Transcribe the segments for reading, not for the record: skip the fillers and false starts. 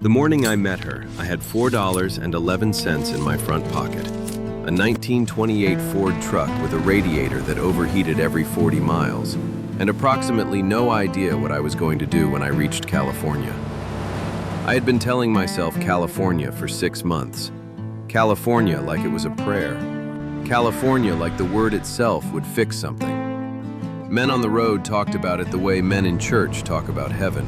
The morning I met her, I had $4.11 in my front pocket. A 1928 Ford truck with a radiator that overheated every 40 miles, and approximately no idea what I was going to do when I reached California. I had been telling myself California for 6 months. California like it was a prayer. California like the word itself would fix something. Men on the road talked about it the way men in church talk about heaven,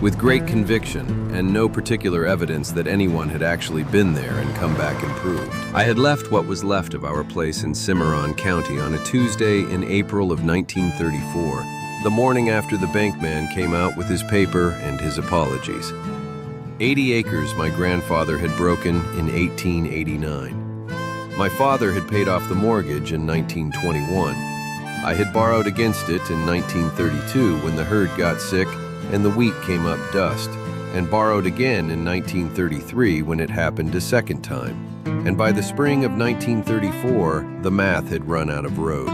with great conviction and no particular evidence that anyone had actually been there and come back improved. I had left what was left of our place in Cimarron County on a Tuesday in April of 1934, the morning after the bankman came out with his paper and his apologies. 80 acres my grandfather had broken in 1889. My father had paid off the mortgage in 1921. I had borrowed against it in 1932 when the herd got sick and the wheat came up dust, and borrowed again in 1933 when it happened a second time. And by the spring of 1934, the math had run out of road.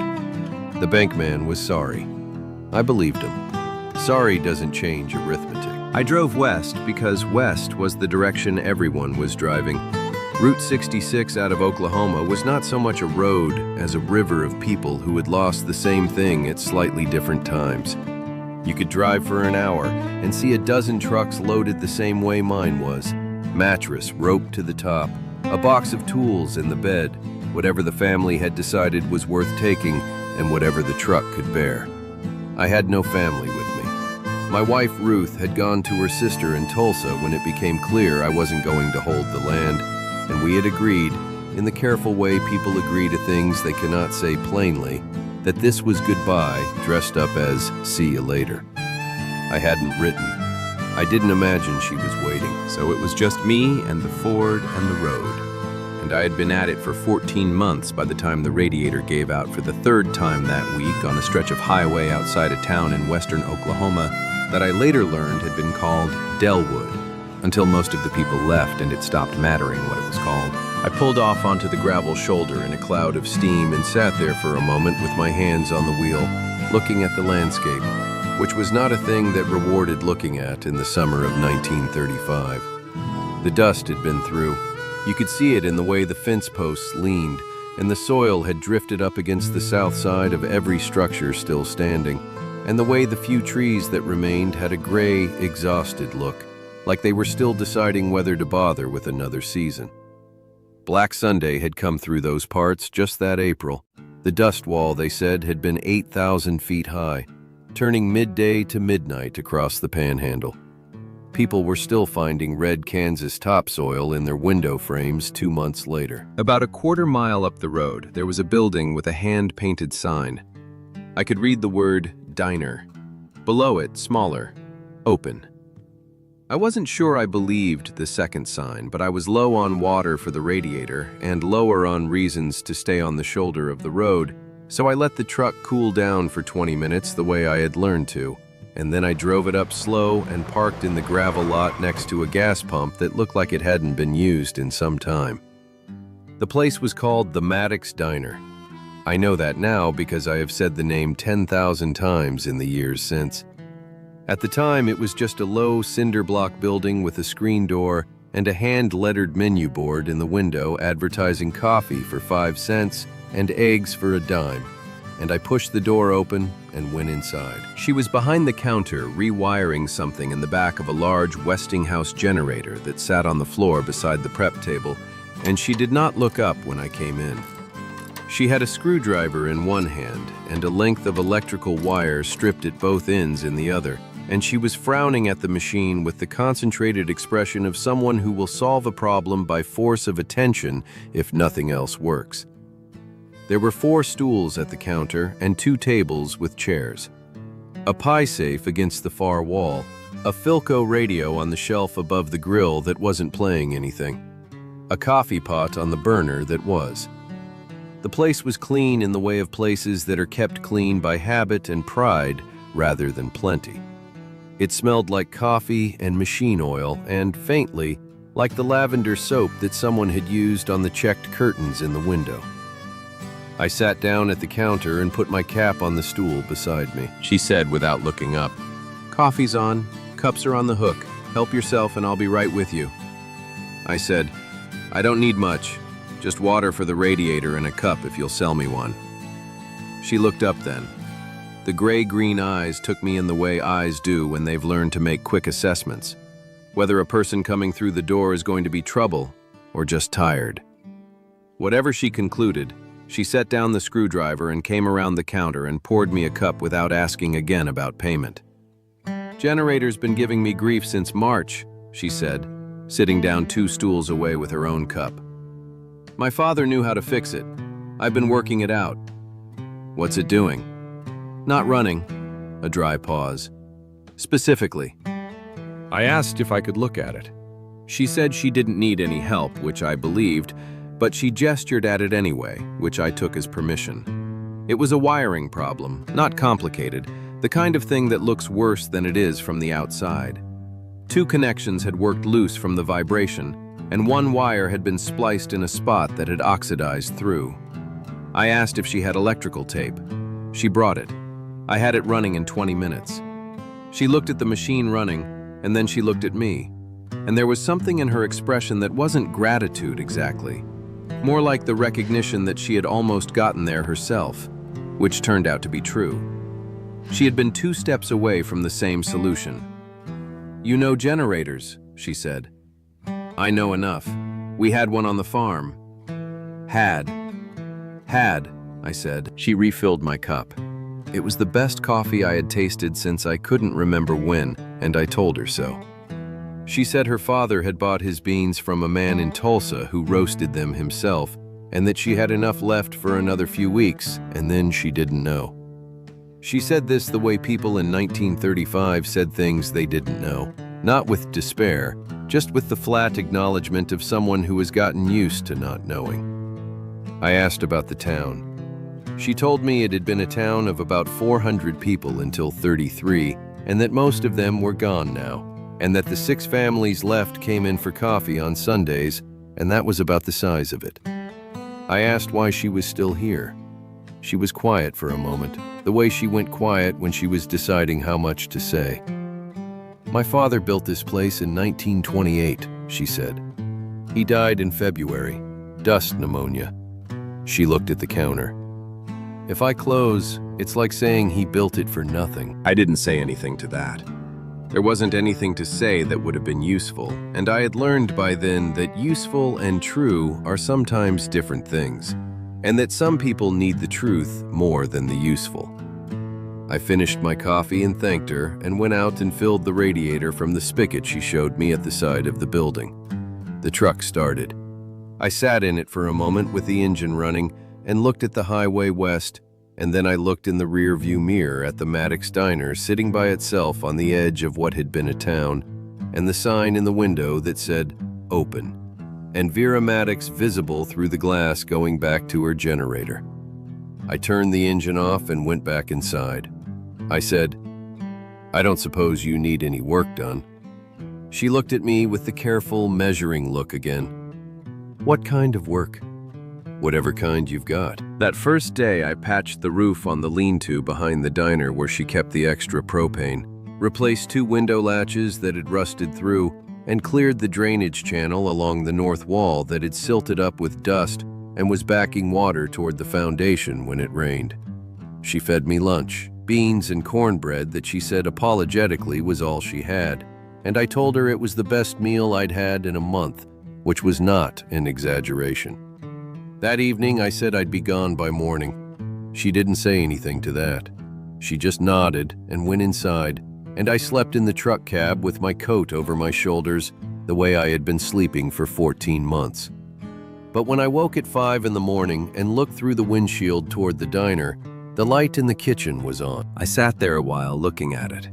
The bankman was sorry. I believed him. Sorry doesn't change arithmetic. I drove west because west was the direction everyone was driving. Route 66 out of Oklahoma was not so much a road as a river of people who had lost the same thing at slightly different times. You could drive for an hour and see a dozen trucks loaded the same way mine was. Mattress roped to the top, a box of tools in the bed, whatever the family had decided was worth taking and whatever the truck could bear. I had no family with me. My wife Ruth had gone to her sister in Tulsa when it became clear I wasn't going to hold the land, and we had agreed, in the careful way people agree to things they cannot say plainly, that this was goodbye dressed up as see you later. I hadn't written. I didn't imagine she was waiting. So it was just me and the Ford and the road. And I had been at it for 14 months by the time the radiator gave out for the third time that week on a stretch of highway outside a town in western Oklahoma that I later learned had been called Delwood, until most of the people left and it stopped mattering what it was called. I pulled off onto the gravel shoulder in a cloud of steam and sat there for a moment with my hands on the wheel, looking at the landscape, which was not a thing that rewarded looking at in the summer of 1935. The dust had been through. You could see it in the way the fence posts leaned, and the soil had drifted up against the south side of every structure still standing, and the way the few trees that remained had a gray, exhausted look, like they were still deciding whether to bother with another season. Black Sunday had come through those parts just that April. The dust wall, they said, had been 8,000 feet high, turning midday to midnight across the panhandle. People were still finding red Kansas topsoil in their window frames 2 months later. About a quarter-mile up the road, there was a building with a hand-painted sign. I could read the word diner. Below it, smaller, open. I wasn't sure I believed the second sign, but I was low on water for the radiator and lower on reasons to stay on the shoulder of the road, so I let the truck cool down for 20 minutes the way I had learned to, and then I drove it up slow and parked in the gravel lot next to a gas pump that looked like it hadn't been used in some time. The place was called the Maddox Diner. I know that now because I have said the name 10,000 times in the years since. At the time, it was just a low cinder block building with a screen door and a hand-lettered menu board in the window advertising coffee for 5 cents and eggs for a dime. And I pushed the door open and went inside. She was behind the counter rewiring something in the back of a large Westinghouse generator that sat on the floor beside the prep table, and she did not look up when I came in. She had a screwdriver in one hand and a length of electrical wire stripped at both ends in the other, and she was frowning at the machine with the concentrated expression of someone who will solve a problem by force of attention if nothing else works. There were 4 stools at the counter and 2 tables with chairs. A pie safe against the far wall, a Philco radio on the shelf above the grill that wasn't playing anything, a coffee pot on the burner that was. The place was clean in the way of places that are kept clean by habit and pride rather than plenty. It smelled like coffee and machine oil and, faintly, like the lavender soap that someone had used on the checked curtains in the window. I sat down at the counter and put my cap on the stool beside me. She said without looking up, "Coffee's on, cups are on the hook. Help yourself and I'll be right with you. I said, I don't need much. Just water for the radiator and a cup if you'll sell me one. She looked up then. The gray-green eyes took me in the way eyes do when they've learned to make quick assessments, whether a person coming through the door is going to be trouble or just tired. Whatever she concluded, she set down the screwdriver and came around the counter and poured me a cup without asking again about payment. Generator's been giving me grief since March, she said, sitting down 2 stools away with her own cup. My father knew how to fix it. I've been working it out. What's it doing? Not running. A dry pause. Specifically. I asked if I could look at it. She said she didn't need any help, which I believed, but she gestured at it anyway, which I took as permission. It was a wiring problem, not complicated, the kind of thing that looks worse than it is from the outside. 2 connections had worked loose from the vibration, and 1 wire had been spliced in a spot that had oxidized through. I asked if she had electrical tape. She brought it. I had it running in 20 minutes. She looked at the machine running, and then she looked at me, and there was something in her expression that wasn't gratitude exactly, more like the recognition that she had almost gotten there herself, which turned out to be true. She had been 2 steps away from the same solution. You know generators, she said. I know enough. We had one on the farm. Had, I said. She refilled my cup. It was the best coffee I had tasted since I couldn't remember when, and I told her so. She said her father had bought his beans from a man in Tulsa who roasted them himself, and that she had enough left for another few weeks, and then she didn't know. She said this the way people in 1935 said things they didn't know, not with despair, just with the flat acknowledgement of someone who has gotten used to not knowing. I asked about the town. She told me it had been a town of about 400 people until '33, and that most of them were gone now, and that the 6 families left came in for coffee on Sundays, and that was about the size of it. I asked why she was still here. She was quiet for a moment, the way she went quiet when she was deciding how much to say. My father built this place in 1928, she said. He died in February, dust pneumonia. She looked at the counter. If I close, it's like saying he built it for nothing. I didn't say anything to that. There wasn't anything to say that would have been useful, and I had learned by then that useful and true are sometimes different things, and that some people need the truth more than the useful. I finished my coffee and thanked her and went out and filled the radiator from the spigot she showed me at the side of the building. The truck started. I sat in it for a moment with the engine running and looked at the highway west, and then I looked in the rear view mirror at the Maddox Diner sitting by itself on the edge of what had been a town, and the sign in the window that said, "Open," and Vera Maddox visible through the glass going back to her generator. I turned the engine off and went back inside. I said, "I don't suppose you need any work done." She looked at me with the careful, measuring look again. "What kind of work?" "Whatever kind you've got." That first day, I patched the roof on the lean-to behind the diner where she kept the extra propane, replaced 2 window latches that had rusted through, and cleared the drainage channel along the north wall that had silted up with dust and was backing water toward the foundation when it rained. She fed me lunch, beans and cornbread that she said apologetically was all she had, and I told her it was the best meal I'd had in a month, which was not an exaggeration. That evening, I said I'd be gone by morning. She didn't say anything to that. She just nodded and went inside, and I slept in the truck cab with my coat over my shoulders, the way I had been sleeping for 14 months. But when I woke at 5 in the morning and looked through the windshield toward the diner, the light in the kitchen was on. I sat there a while looking at it.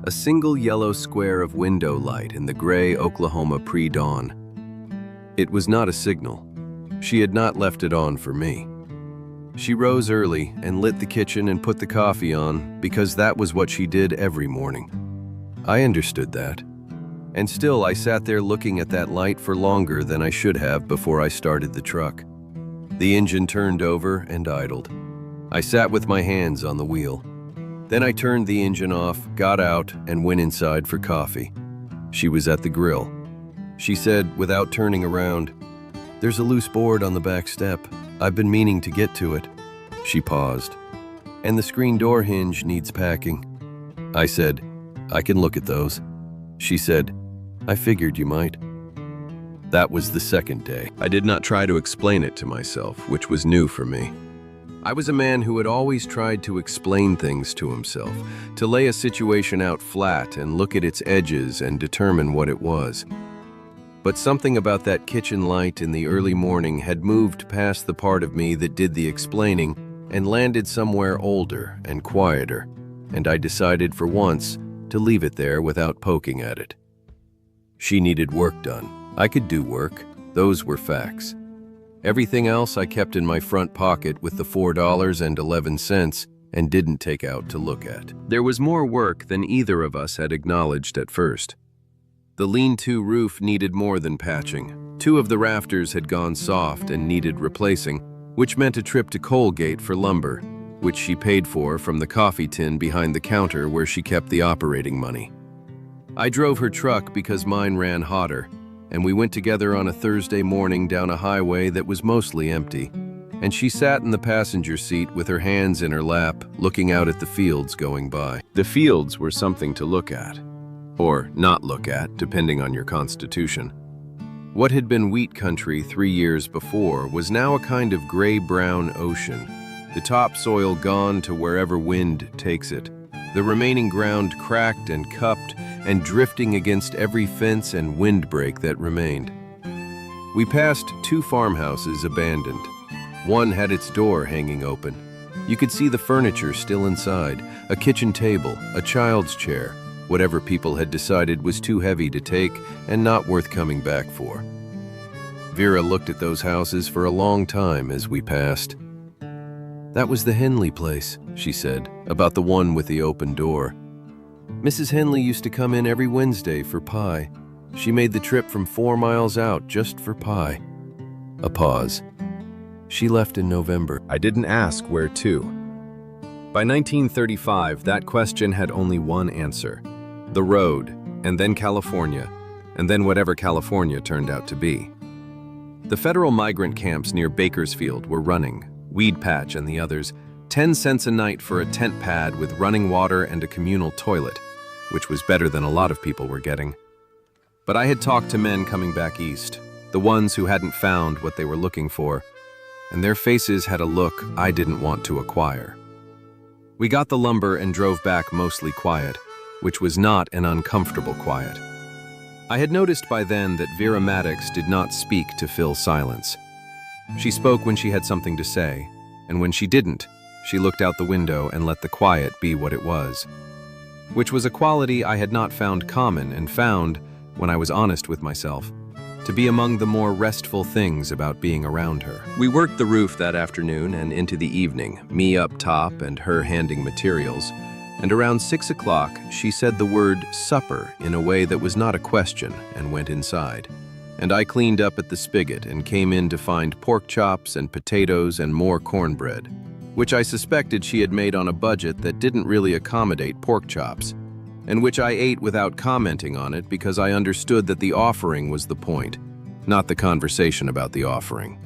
A single yellow square of window light in the gray Oklahoma pre-dawn. It was not a signal. She had not left it on for me. She rose early and lit the kitchen and put the coffee on because that was what she did every morning. I understood that. And still I sat there looking at that light for longer than I should have before I started the truck. The engine turned over and idled. I sat with my hands on the wheel. Then I turned the engine off, got out, and went inside for coffee. She was at the grill. She said, without turning around, "There's a loose board on the back step. I've been meaning to get to it." She paused. "And the screen door hinge needs packing." I said, "I can look at those." She said, "I figured you might." That was the second day. I did not try to explain it to myself, which was new for me. I was a man who had always tried to explain things to himself, to lay a situation out flat and look at its edges and determine what it was. But something about that kitchen light in the early morning had moved past the part of me that did the explaining and landed somewhere older and quieter, and I decided for once to leave it there without poking at it. She needed work done. I could do work. Those were facts. Everything else I kept in my front pocket with the $4.11 and didn't take out to look at. There was more work than either of us had acknowledged at first. The lean-to roof needed more than patching. 2 of the rafters had gone soft and needed replacing, which meant a trip to Colgate for lumber, which she paid for from the coffee tin behind the counter where she kept the operating money. I drove her truck because mine ran hotter, and we went together on a Thursday morning down a highway that was mostly empty, and she sat in the passenger seat with her hands in her lap, looking out at the fields going by. The fields were something to look at, or not look at, depending on your constitution. What had been wheat country 3 years before was now a kind of gray-brown ocean, the topsoil gone to wherever wind takes it, the remaining ground cracked and cupped and drifting against every fence and windbreak that remained. We passed 2 farmhouses abandoned. One had its door hanging open. You could see the furniture still inside, a kitchen table, a child's chair, whatever people had decided was too heavy to take and not worth coming back for. Vera looked at those houses for a long time as we passed. "That was the Henley place," she said, about the one with the open door. "Mrs. Henley used to come in every Wednesday for pie. She made the trip from 4 miles out just for pie." A pause. "She left in November." I didn't ask where to. By 1935, that question had only one answer. The road, and then California, and then whatever California turned out to be. The federal migrant camps near Bakersfield were running, Weed Patch and the others, 10 cents a night for a tent pad with running water and a communal toilet, which was better than a lot of people were getting. But I had talked to men coming back east, the ones who hadn't found what they were looking for, and their faces had a look I didn't want to acquire. We got the lumber and drove back mostly quiet, which was not an uncomfortable quiet. I had noticed by then that Vera Maddox did not speak to fill silence. She spoke when she had something to say, and when she didn't, she looked out the window and let the quiet be what it was, which was a quality I had not found common and found, when I was honest with myself, to be among the more restful things about being around her. We worked the roof that afternoon and into the evening, me up top and her handing materials, and around 6 o'clock she said the word supper in a way that was not a question and went inside. And I cleaned up at the spigot and came in to find pork chops and potatoes and more cornbread, which I suspected she had made on a budget that didn't really accommodate pork chops, and which I ate without commenting on it because I understood that the offering was the point, not the conversation about the offering.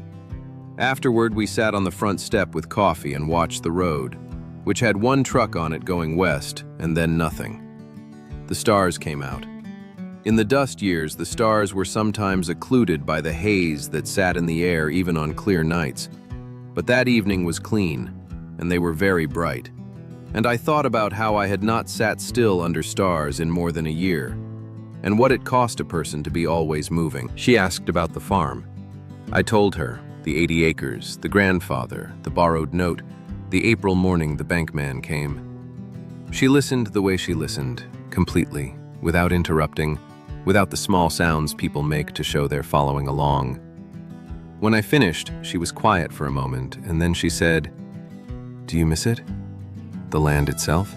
Afterward, we sat on the front step with coffee and watched the road, which had 1 truck on it going west and then nothing. The stars came out. In the dust years, the stars were sometimes occluded by the haze that sat in the air even on clear nights. But that evening was clean, and they were very bright. And I thought about how I had not sat still under stars in more than a year, and what it cost a person to be always moving. She asked about the farm. I told her, the 80 acres, the grandfather, the borrowed note, the April morning the bankman came. She listened the way she listened, completely, without interrupting, without the small sounds people make to show they're following along. When I finished, she was quiet for a moment, and then she said, "Do you miss it? The land itself?"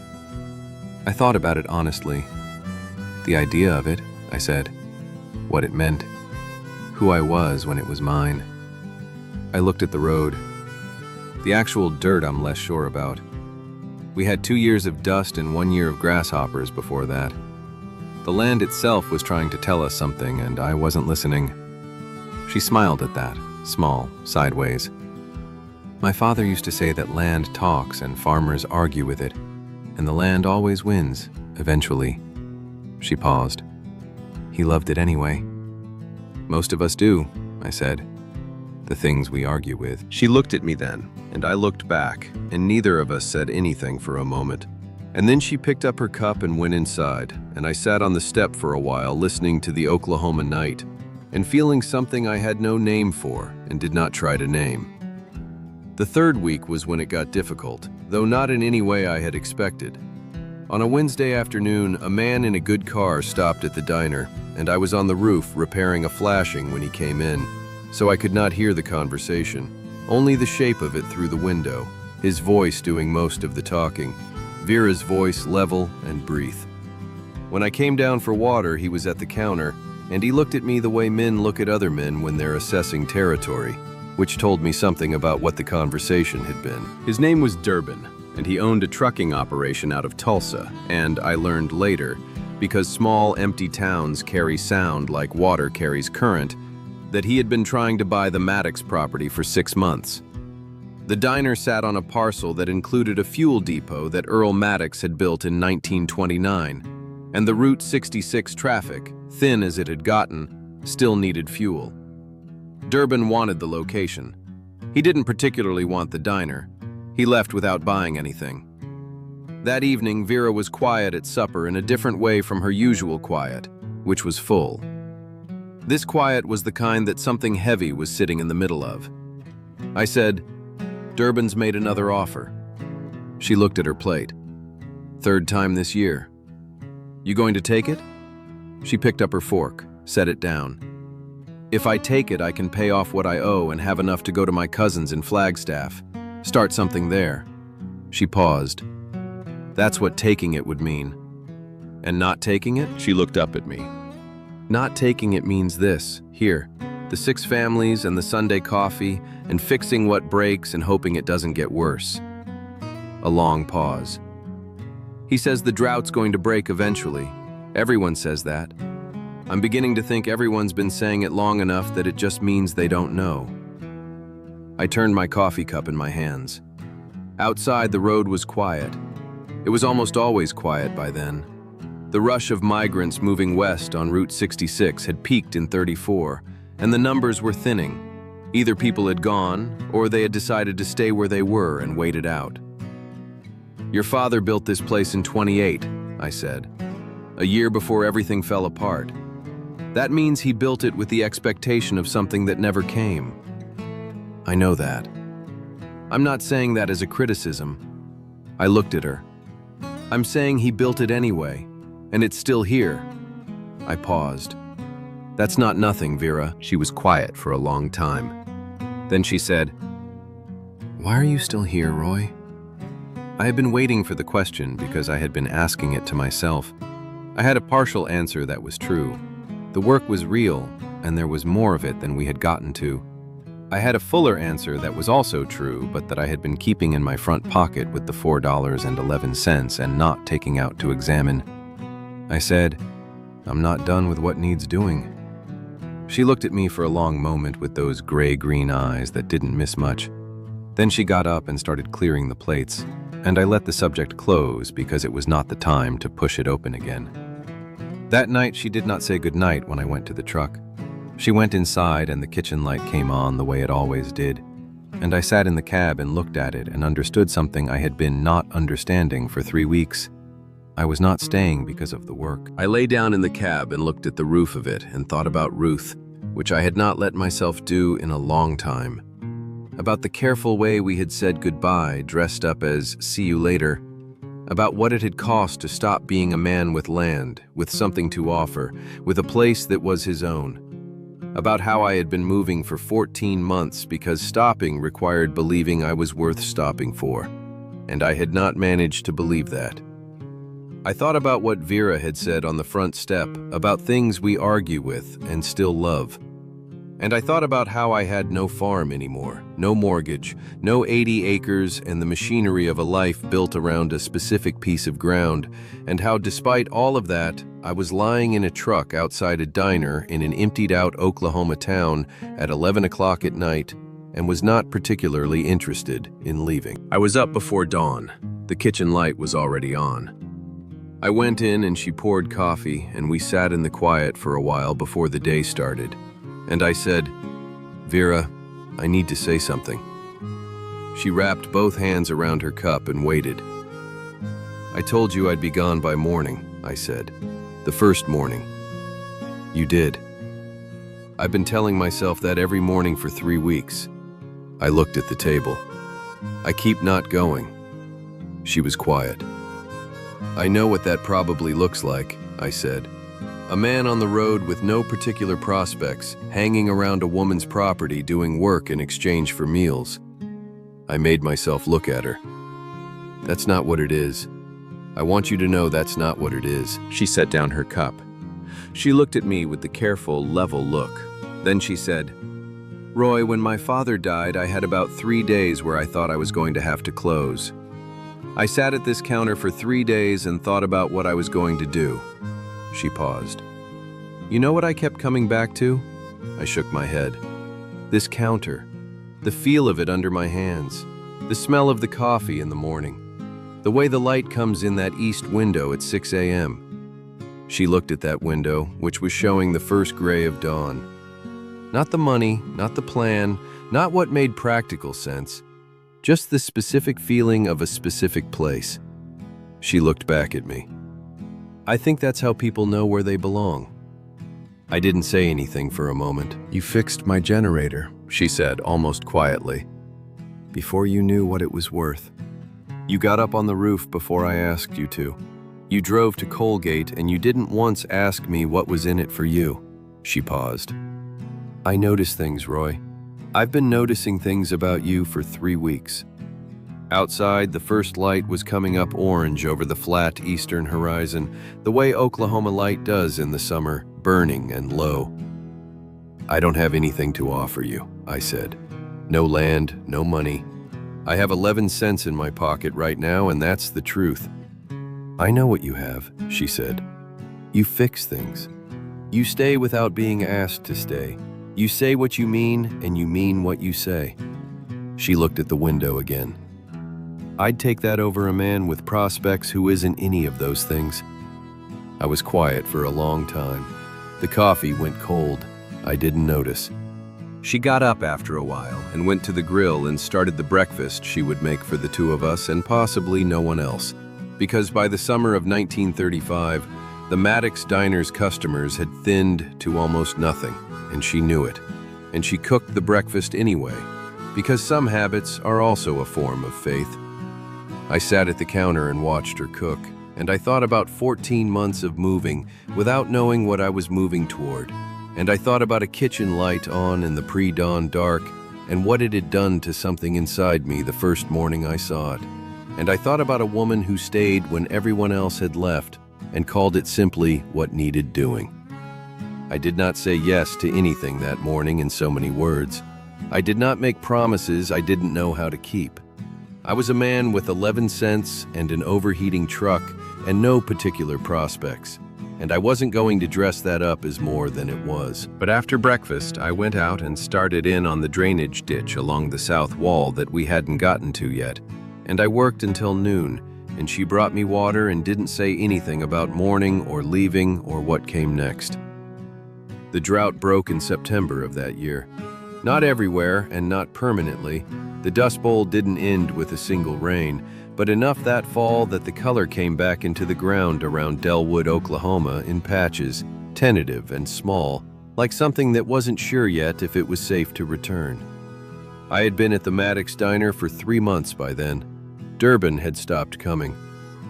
I thought about it honestly. The idea of it, I said. What it meant. Who I was when it was mine. I looked at the road. The actual dirt I'm less sure about. We had 2 years of dust and 1 year of grasshoppers before that. The land itself was trying to tell us something, and I wasn't listening. She smiled at that, small, sideways. My father used to say that land talks and farmers argue with it, and the land always wins, eventually. She paused. He loved it anyway. Most of us do, I said. The things we argue with. She looked at me then, and I looked back, and neither of us said anything for a moment. And then she picked up her cup and went inside, and I sat on the step for a while listening to the Oklahoma night, and feeling something I had no name for and did not try to name. The third week was when it got difficult, though not in any way I had expected. On a Wednesday afternoon, a man in a good car stopped at the diner, and I was on the roof repairing a flashing when he came in, so I could not hear the conversation, only the shape of it through the window, his voice doing most of the talking, Vera's voice level and breathe. When I came down for water, he was at the counter, and he looked at me the way men look at other men when they're assessing territory, which told me something about what the conversation had been. His name was Durbin, and he owned a trucking operation out of Tulsa, and I learned later, because small, empty towns carry sound like water carries current, that he had been trying to buy the Maddox property for 6 months. The diner sat on a parcel that included a fuel depot that Earl Maddox had built in 1929, and the Route 66 traffic, thin as it had gotten, still needed fuel. Durbin wanted the location. He didn't particularly want the diner. He left without buying anything. That evening, Vera was quiet at supper in a different way from her usual quiet, which was full. This quiet was the kind that something heavy was sitting in the middle of. I said, "Durbin's made another offer." She looked at her plate. "Third time this year. You going to take it?" She picked up her fork, set it down. "If I take it, I can pay off what I owe and have enough to go to my cousins in Flagstaff. Start something there." She paused. "That's what taking it would mean." "And not taking it?" She looked up at me. "Not taking it means this, here, the 6 families and the Sunday coffee and fixing what breaks and hoping it doesn't get worse." A long pause. "He says the drought's going to break eventually. Everyone says that. I'm beginning to think everyone's been saying it long enough that it just means they don't know." I turned my coffee cup in my hands. Outside, the road was quiet. It was almost always quiet by then. The rush of migrants moving west on Route 66 had peaked in '34, and the numbers were thinning. Either people had gone, or they had decided to stay where they were and wait it out. "Your father built this place in '28, I said, a year before everything fell apart. That means he built it with the expectation of something that never came." "I know that. I'm not saying that as a criticism." I looked at her. "I'm saying he built it anyway, and it's still here." I paused. "That's not nothing, Vera." She was quiet for a long time. Then she said, "Why are you still here, Roy?" I had been waiting for the question because I had been asking it to myself. I had a partial answer that was true. The work was real, and there was more of it than we had gotten to. I had a fuller answer that was also true, but that I had been keeping in my front pocket with the $4.11 and not taking out to examine. I said, "I'm not done with what needs doing." She looked at me for a long moment with those gray-green eyes that didn't miss much. Then she got up and started clearing the plates, and I let the subject close because it was not the time to push it open again. That night, she did not say goodnight when I went to the truck. She went inside and the kitchen light came on the way it always did, and I sat in the cab and looked at it and understood something I had been not understanding for 3 weeks. I was not staying because of the work. I lay down in the cab and looked at the roof of it and thought about Ruth, which I had not let myself do in a long time. About the careful way we had said goodbye, dressed up as "see you later." About what it had cost to stop being a man with land, with something to offer, with a place that was his own. About how I had been moving for 14 months because stopping required believing I was worth stopping for, and I had not managed to believe that. I thought about what Vera had said on the front step about things we argue with and still love. And I thought about how I had no farm anymore, no mortgage, no 80 acres and the machinery of a life built around a specific piece of ground, and how despite all of that, I was lying in a truck outside a diner in an emptied-out Oklahoma town at 11 o'clock at night and was not particularly interested in leaving. I was up before dawn. The kitchen light was already on. I went in and she poured coffee, and we sat in the quiet for a while before the day started. And I said, "Vera, I need to say something." She wrapped both hands around her cup and waited. "I told you I'd be gone by morning," I said. "The first morning." "You did." "I've been telling myself that every morning for 3 weeks." I looked at the table. "I keep not going." She was quiet. "I know what that probably looks like," I said. "A man on the road with no particular prospects, hanging around a woman's property doing work in exchange for meals." I made myself look at her. "That's not what it is. I want you to know that's not what it is." She set down her cup. She looked at me with the careful, level look. Then she said, "Roy, when my father died, I had about 3 days where I thought I was going to have to close. I sat at this counter for 3 days and thought about what I was going to do." She paused. "You know what I kept coming back to?" I shook my head. "This counter. The feel of it under my hands. The smell of the coffee in the morning. The way the light comes in that east window at 6 a.m. She looked at that window, which was showing the first gray of dawn. Not the money, not the plan, not what made practical sense. Just the specific feeling of a specific place. She looked back at me. "I think that's how people know where they belong." I didn't say anything for a moment. "You fixed my generator," she said, almost quietly, "before you knew what it was worth. You got up on the roof before I asked you to. You drove to Colgate and you didn't once ask me what was in it for you." She paused. "I notice things, Roy. I've been noticing things about you for 3 weeks." Outside, the first light was coming up orange over the flat eastern horizon, the way Oklahoma light does in the summer, burning and low. "I don't have anything to offer you," I said. "No land, no money. I have 11 cents in my pocket right now, and that's the truth." "I know what you have," she said. "You fix things. You stay without being asked to stay. You say what you mean, and you mean what you say." She looked at the window again. "I'd take that over a man with prospects who isn't any of those things." I was quiet for a long time. The coffee went cold. I didn't notice. She got up after a while and went to the grill and started the breakfast she would make for the two of us and possibly no one else. Because by the summer of 1935, the Maddox Diner's customers had thinned to almost nothing, and she knew it. And she cooked the breakfast anyway, because some habits are also a form of faith. I sat at the counter and watched her cook, and I thought about 14 months of moving without knowing what I was moving toward. And I thought about a kitchen light on in the pre-dawn dark and what it had done to something inside me the first morning I saw it. And I thought about a woman who stayed when everyone else had left and called it simply what needed doing. I did not say yes to anything that morning in so many words. I did not make promises I didn't know how to keep. I was a man with 11 cents and an overheating truck and no particular prospects. And I wasn't going to dress that up as more than it was. But after breakfast, I went out and started in on the drainage ditch along the south wall that we hadn't gotten to yet. And I worked until noon, and she brought me water and didn't say anything about morning or leaving or what came next. The drought broke in September of that year. Not everywhere and not permanently. The Dust Bowl didn't end with a single rain, but enough that fall that the color came back into the ground around Delwood, Oklahoma in patches, tentative and small, like something that wasn't sure yet if it was safe to return. I had been at the Maddox Diner for 3 months by then. Durbin had stopped coming.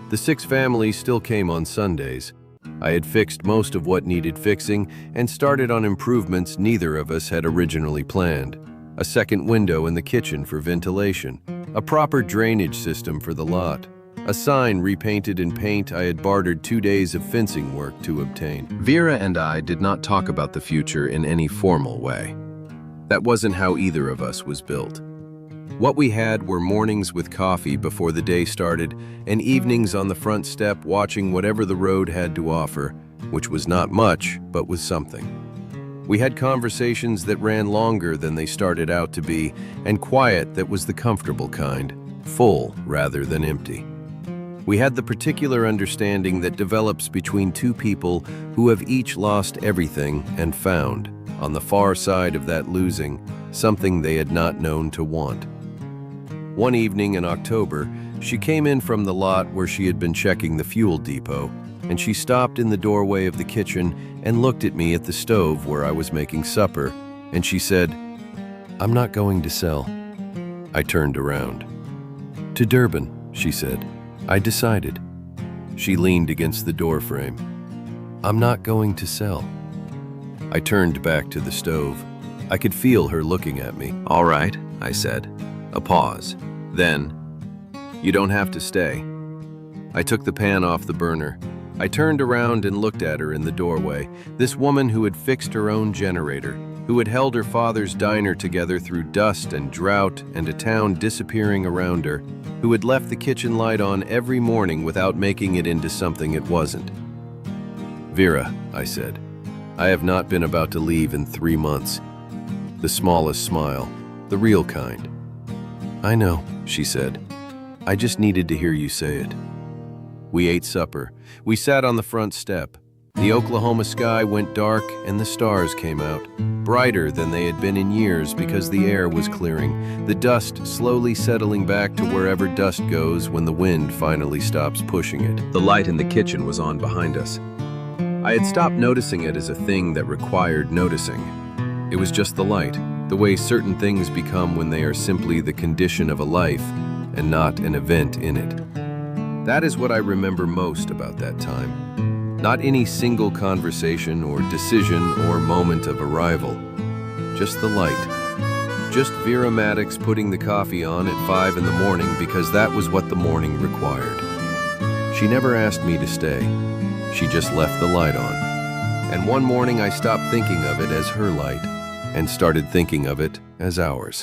The 6 families still came on Sundays. I had fixed most of what needed fixing and started on improvements neither of us had originally planned. A second window in the kitchen for ventilation, a proper drainage system for the lot, a sign repainted in paint I had bartered 2 days of fencing work to obtain. Vera and I did not talk about the future in any formal way. That wasn't how either of us was built. What we had were mornings with coffee before the day started and evenings on the front step watching whatever the road had to offer, which was not much, but was something. We had conversations that ran longer than they started out to be, and quiet that was the comfortable kind, full rather than empty. We had the particular understanding that develops between two people who have each lost everything and found, on the far side of that losing, something they had not known to want. One evening in October, she came in from the lot where she had been checking the fuel depot, and she stopped in the doorway of the kitchen and looked at me at the stove where I was making supper, and she said, "I'm not going to sell." I turned around. "To Durban," she said. "I decided." She leaned against the doorframe. "I'm not going to sell." I turned back to the stove. I could feel her looking at me. "All right," I said. A pause. Then, "You don't have to stay." I took the pan off the burner. I turned around and looked at her in the doorway, this woman who had fixed her own generator, who had held her father's diner together through dust and drought and a town disappearing around her, who had left the kitchen light on every morning without making it into something it wasn't. "Vera," I said, "I have not been about to leave in 3 months." The smallest smile, the real kind. "I know," she said. "I just needed to hear you say it." We ate supper. We sat on the front step. The Oklahoma sky went dark and the stars came out, brighter than they had been in years because the air was clearing, the dust slowly settling back to wherever dust goes when the wind finally stops pushing it. The light in the kitchen was on behind us. I had stopped noticing it as a thing that required noticing. It was just the light, the way certain things become when they are simply the condition of a life and not an event in it. That is what I remember most about that time. Not any single conversation or decision or moment of arrival. Just the light. Just Vera Maddox putting the coffee on at 5 in the morning because that was what the morning required. She never asked me to stay. She just left the light on. And one morning I stopped thinking of it as her light and started thinking of it as ours.